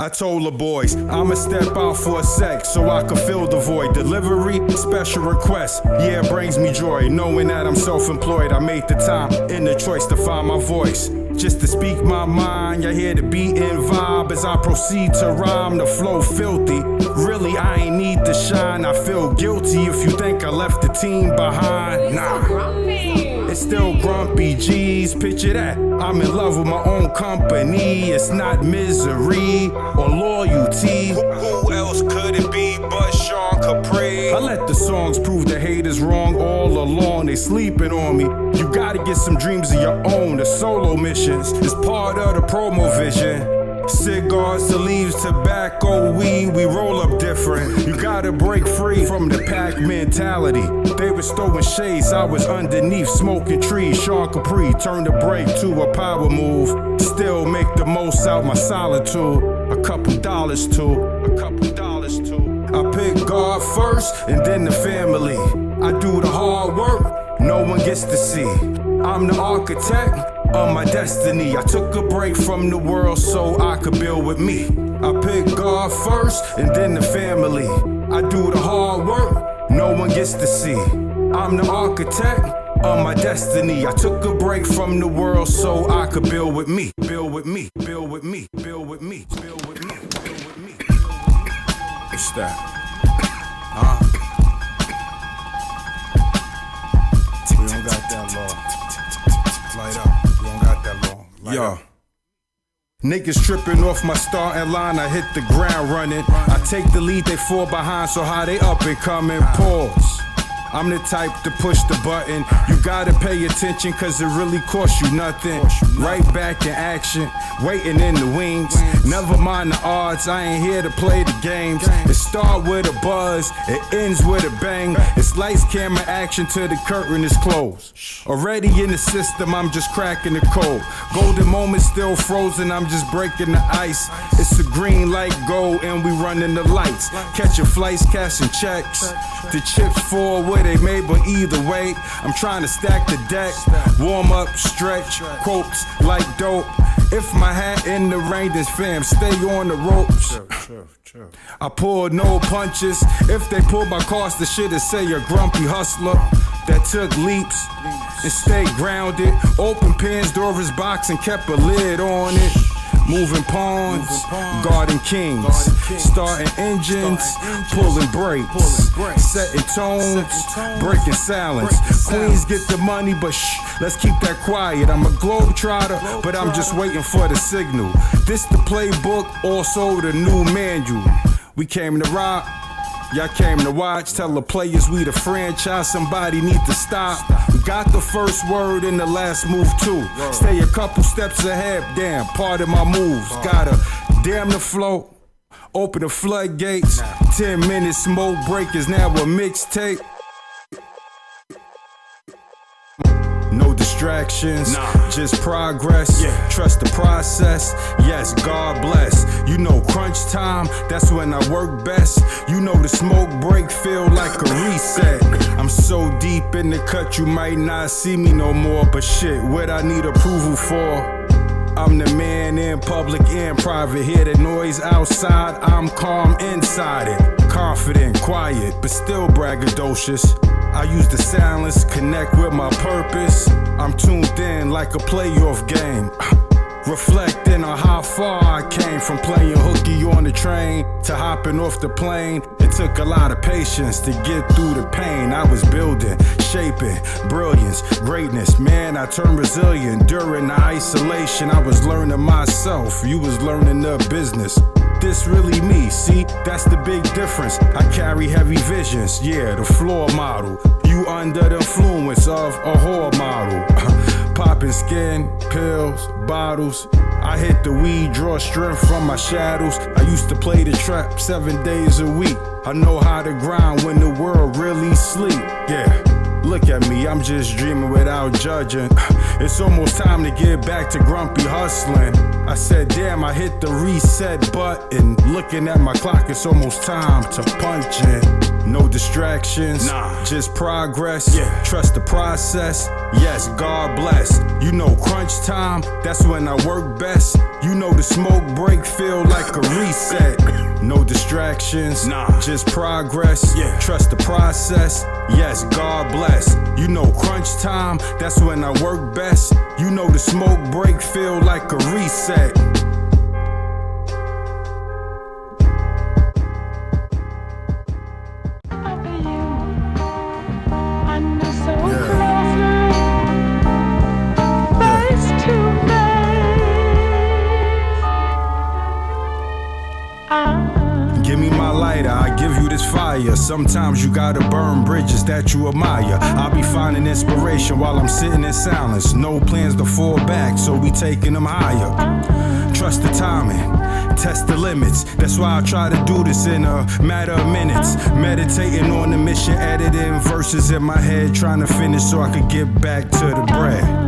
I told the boys, I'ma step out for a sec so I can fill the void. Delivery, special request, yeah, it brings me joy. Knowing that I'm self-employed, I made the time and the choice to find my voice. Just to speak my mind, y'all hear the beat and vibe as I proceed to rhyme. The flow filthy, really I ain't need to shine. I feel guilty if you think I left the team behind. Nah, it's still grumpy, G's, picture that. I'm in love with my own company. It's not misery or loyalty. Who else could it be but Shawn Capri? I let the songs prove the haters wrong all along. They sleeping on me. You gotta get some dreams of your own. The solo missions is part of the promo vision. Cigars to leaves, tobacco, weed, we roll up different. You gotta break free from the pack mentality. They were throwing shades, I was underneath smoking trees. Shawn Capri turned the break to a power move. Still make the most out my solitude. A couple dollars too. I pick God first and then the family. I do the hard work, no one gets to see. I'm the architect of my destiny. I took a break from the world so I could build with me. I pick God first and then the family. I do the hard work, no one gets to see. I'm the architect of my destiny. I took a break from the world so I could build with me. Build with me, build with me, build with me, build with me, build with me. What's that? We don't got that long. Light up. We don't got that long. Light up. Niggas tripping off my starting line, I hit the ground running. I take the lead, they fall behind, so how they up and coming? Pause. I'm the type to push the button. You gotta pay attention cause it really costs you nothing. Right back in action, waiting in the wings. Never mind the odds, I ain't here to play the games. It start with a buzz, it ends with a bang. It's lights, camera, action till the curtain is closed. Already in the system, I'm just cracking the code. Golden moment still frozen, I'm just breaking the ice. It's a green light, go and we running the lights. Catching flights, cashing checks. The chips fall where they made, but either way, I'm trying to stack the deck. Warm up, stretch, quotes like dope. If my hat in the rain, then fam, stay on the ropes. I pull no punches. If they pull my cards, the shit is say a grumpy hustler that took leaps and stayed grounded. Open Pandora's box and kept a lid on it. Moving pawns, guarding kings, starting engines, pulling brakes, setting tones, breaking silence. Queens get the money, but shh, let's keep that quiet. I'm a globetrotter, but I'm just waiting for the signal. This the playbook, also the new manual. We came to rock, y'all came to watch. Tell the players we the franchise, somebody need to stop. We got the first word and the last move too. Stay a couple steps ahead, damn, part of my moves. Gotta damn the flow, open the floodgates. 10 minute smoke break is now a mixtape. No distractions, just progress. Trust the process. Yes, God bless. You know crunch time, that's when I work best. You know the smoke break feel like a reset. I'm so deep in the cut you might not see me no more. But shit, what I need approval for? I'm the man in public and private. Hear the noise outside, I'm calm inside it. Confident, quiet, but still braggadocious. I use the silence, connect with my purpose. I'm tuned in like a playoff game. Reflecting on how far I came from playing hooky on the train to hopping off the plane. It took a lot of patience to get through the pain. I was building, shaping, brilliance, greatness. Man, I turned resilient during the isolation. I was learning myself, you was learning the business. This really me, see, that's the big difference. I carry heavy visions, yeah, the floor model. You under the influence of a whore model. Popping skin, pills, bottles. I hit the weed, draw strength from my shadows. I used to play the trap 7 days a week. I know how to grind when the world really sleep, yeah. Look at me, I'm just dreaming without judging. It's almost time to get back to grumpy hustling. I said, damn, I hit the reset button. Looking at my clock, it's almost time to punch in. No distractions, just progress. Trust the process. Yes, God bless. You know crunch time, that's when I work best. You know the smoke break feel like a reset. No distractions, just progress. Trust the process. Yes, God bless. You know crunch time, that's when I work best. You know the smoke break feel like a reset. Give me my lighter, I give you this fire. Sometimes you gotta burn bridges that you admire. I'll be finding inspiration while I'm sitting in silence. No plans to fall back, so we taking them higher. Trust the timing, test the limits. That's why I try to do this in a matter of minutes. Meditating on the mission, editing verses in my head, trying to finish so I could get back to the bread.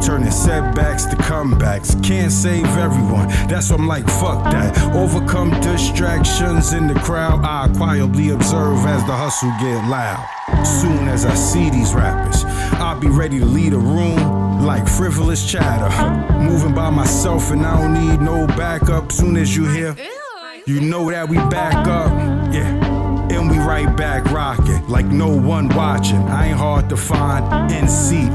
Turning setbacks to comebacks. Can't save everyone, that's why I'm like, fuck that. Overcome distractions in the crowd. I quietly observe as the hustle get loud. Soon as I see these rappers, I'll be ready to lead a room like frivolous chatter. Moving by myself and I don't need no backup. Soon as you hear, you know that we back up. And we right back rocking like no one watching. I ain't hard to find. In seat,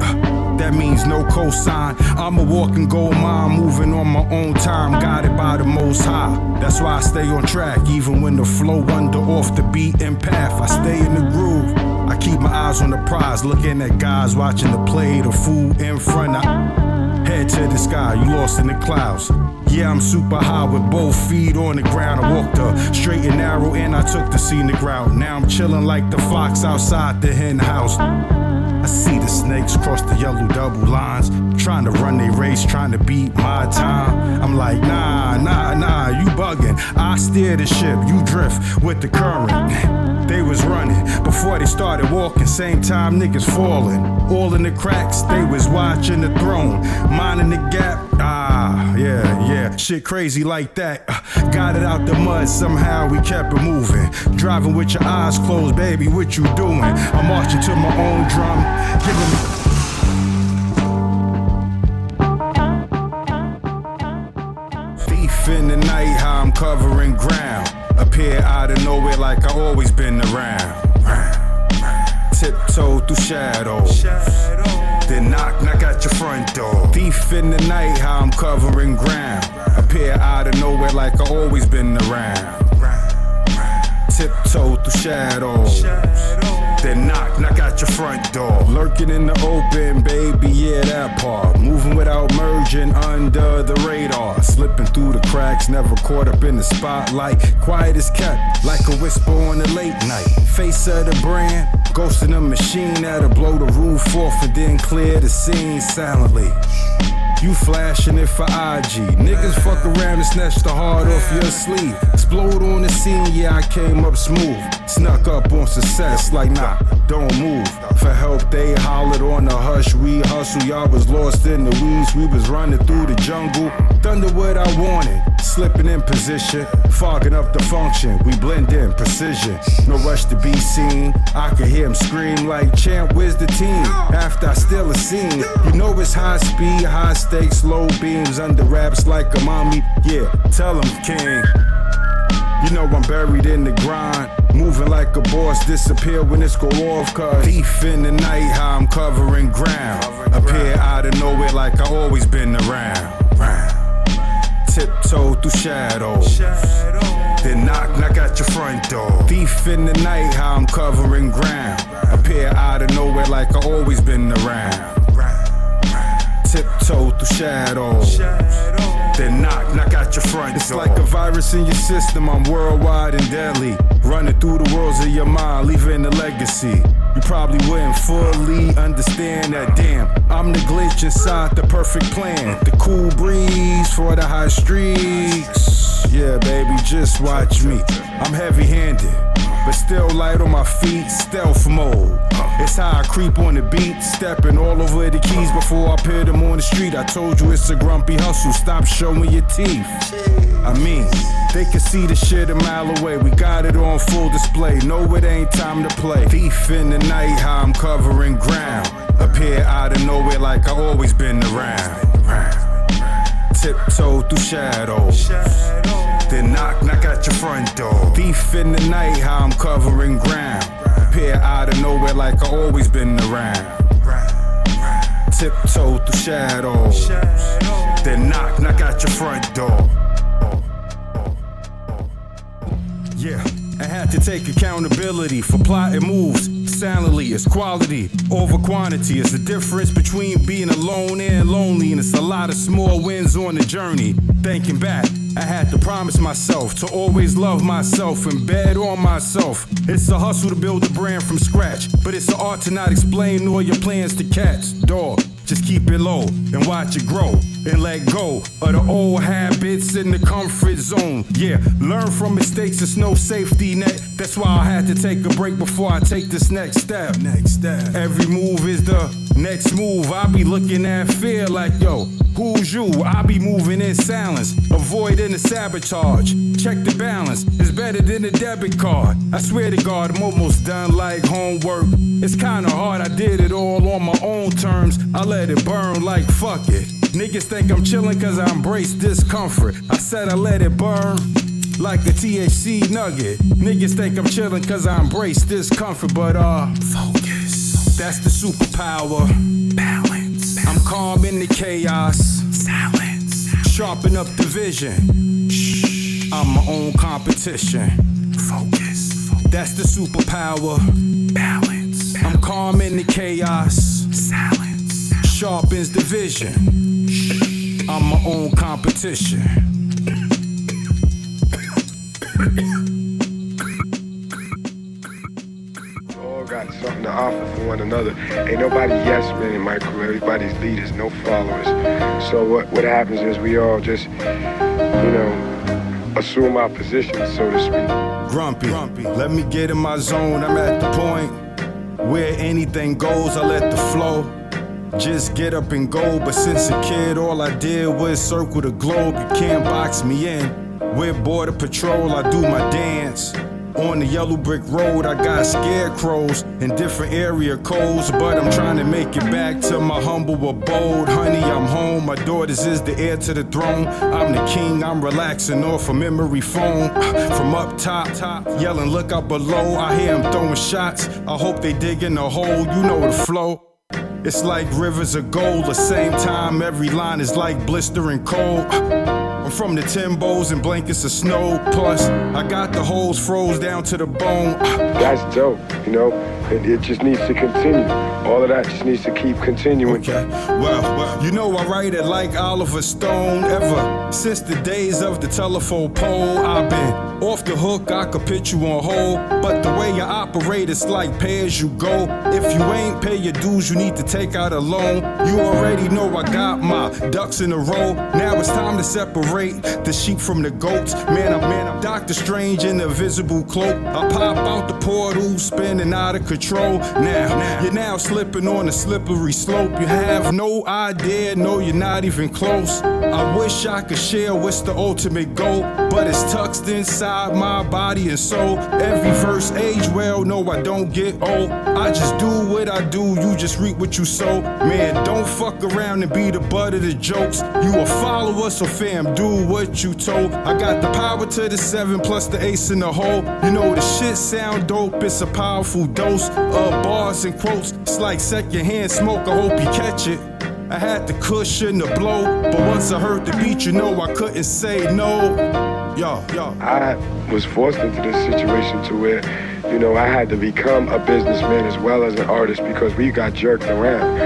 that means no cosign. I'm a walking gold mine, moving on my own time, guided by the Most High. That's why I stay on track, even when the flow wander off the beaten path. I stay in the groove. I keep my eyes on the prize, looking at guys watching the play, the food in front of. Head to the sky, you lost in the clouds. Yeah, I'm super high with both feet on the ground. I walked the straight and narrow and I took the scenic route. Now I'm chilling like the fox outside the hen house. I see the snakes cross the yellow double lines, trying to run their race, trying to beat my time. I'm like, nah, you bugging. I steer the ship, you drift with the current. They was running before they started walking, same time niggas falling. All in the cracks, they was watching the throne, minding the gap. Yeah, shit crazy like that. Got it out the mud, somehow we kept it moving. Driving with your eyes closed, baby, what you doing? I'm marching to my own drum, giving me. Thief in the night, how I'm covering ground. Appear out of nowhere like I always been around. Tiptoe through shadows. Then knock at your front door. Thief in the night, how I'm covering ground. Appear out of nowhere like I always been around. Tiptoe through shadows. Then knock at your front door. Lurking in the open, baby, yeah, that part. Moving without merging under the radar. Slipping through the cracks, never caught up in the spotlight. Quiet as kept, like a whisper on a late night. Face of the brand, ghost in a machine that'll blow the roof off and then clear the scene silently. You flashing it for IG. Niggas fuck around and snatch the heart off your sleeve. Explode on the scene, yeah, I came up smooth. Snuck up on success like, nah, don't move. For help, they hollered on the hush. We hustle, y'all was lost in the weeds. We was running through the jungle. Thunder what I wanted, slipping in position. Fogging up the function, we blend in precision. No rush to be seen. I could hear him scream like, champ, where's the team? After I steal a scene, you know it's high speed, high stakes, low beams, under wraps like a mommy. Yeah, tell him, king. You know I'm buried in the grind, moving like a boss, disappear when it's go off. Cause thief in the night, how I'm covering ground. Appear out of nowhere like I always been around. Tiptoe through shadows. Then knock at your front door. Thief in the night, how I'm covering ground. Appear out of nowhere like I always been around. Tiptoe through shadows. Then knock at your front door. It's like a virus in your system, I'm worldwide and deadly. Running through the worlds of your mind, leaving a legacy. You probably wouldn't fully understand that, damn, I'm the glitch inside the perfect plan. The cool breeze for the high streaks. Yeah, baby, just watch me. I'm heavy-handed, but still light on my feet, stealth mode. It's how I creep on the beat, stepping all over the keys before I put them on the street. I told you it's a grumpy hustle, stop showing your teeth. I mean, they can see the shit a mile away. We got it on full display, no it ain't time to play. Thief in the night, how I'm covering ground. Appear out of nowhere like I always been around. Tiptoe through shadows. Then knock at your front door. Thief in the night, how I'm covering ground. Appear out of nowhere like I always been around. Tiptoe through shadows. Then knock at your front door. Yeah, I had to take accountability for plotting moves. Silently, it's quality over quantity. It's the difference between being alone and lonely, and it's a lot of small wins on the journey. Thinking back, I had to promise myself to always love myself and bet on myself. It's a hustle to build a brand from scratch, but it's an art to not explain all your plans to cats. Dog, just keep it low and watch it grow and let go of the old habits in the comfort zone. Yeah, learn from mistakes, it's no safety net. That's why I had to take a break before I take this next step. Every move is the next move. I be looking at fear like, yo, who's you? I be moving in silence, avoiding the sabotage. Check the balance, it's better than a debit card. I swear to God, I'm almost done like homework. It's kinda hard, I did it all on my own terms. I let it burn like fuck it. Niggas think I'm chillin' cause I embrace discomfort. I said I let it burn like a THC nugget. Niggas think I'm chillin' cause I embrace discomfort, but focus. That's the superpower. Balance. I'm calm in the chaos. Silence. Sharpen up the vision. Shh. I'm my own competition. Focus. That's the superpower. Balance. I'm calm in the chaos. Silence. Sharpens the vision. I'm my own competition. All got something to offer for one another. Ain't nobody yes men in my crew. Everybody's leaders, no followers. So what happens is we all just, assume our position, so to speak. Grumpy, let me get in my zone. I'm at the point where anything goes. I let the flow just get up and go. But since a kid, all I did was circle the globe. You can't box me in. With border patrol, I do my dance. On the yellow brick road, I got scarecrows in different area codes, but I'm trying to make it back to my humble abode. Honey, I'm home, my daughters is the heir to the throne. I'm the king, I'm relaxing off a memory phone. From up top, yelling look up below. I hear them throwing shots, I hope they dig in the hole, you know the flow. It's like rivers of gold, the same time every line is like blistering cold. I'm from the Timbos and blankets of snow. Plus, I got the holes froze down to the bone. That's dope, It just needs to continue. All of that just needs to keep continuing. Okay, well, I write it like Oliver Stone. Ever since the days of the telephone pole, I've been off the hook, I could put you on hold. But the way you operate, it's like pay as you go. If you ain't pay your dues, you need to take out a loan. You already know I got my ducks in a row. Now it's time to separate the sheep from the goats. Man, I'm Doctor Strange in the invisible cloak. I pop out the portal, spinning out of control. Now, you're now slipping on a slippery slope. You have no idea, no, you're not even close. I wish I could share what's the ultimate goal, but it's tucked inside my body and soul. Every verse age well, no, I don't get old. I just do what I do, you just reap what you sow. Man, don't fuck around and be the butt of the jokes. You a follower, so fam, do what you told. I got the power to the 7 plus the ace in the hole. You know the shit sound dope, it's a powerful dose of bars and quotes. It's like secondhand smoke, I hope you catch it. I had the cushion to blow, but once I heard the beat, I couldn't say no. Yo. I was forced into this situation to where, I had to become a businessman as well as an artist because we got jerked around,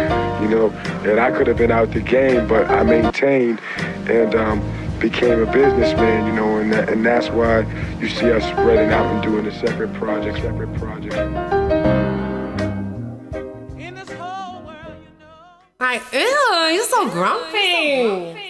and I could have been out the game, but I maintained and became a businessman, and that's why you see us spreading out and doing a separate project. Like, ew, you're so grumpy.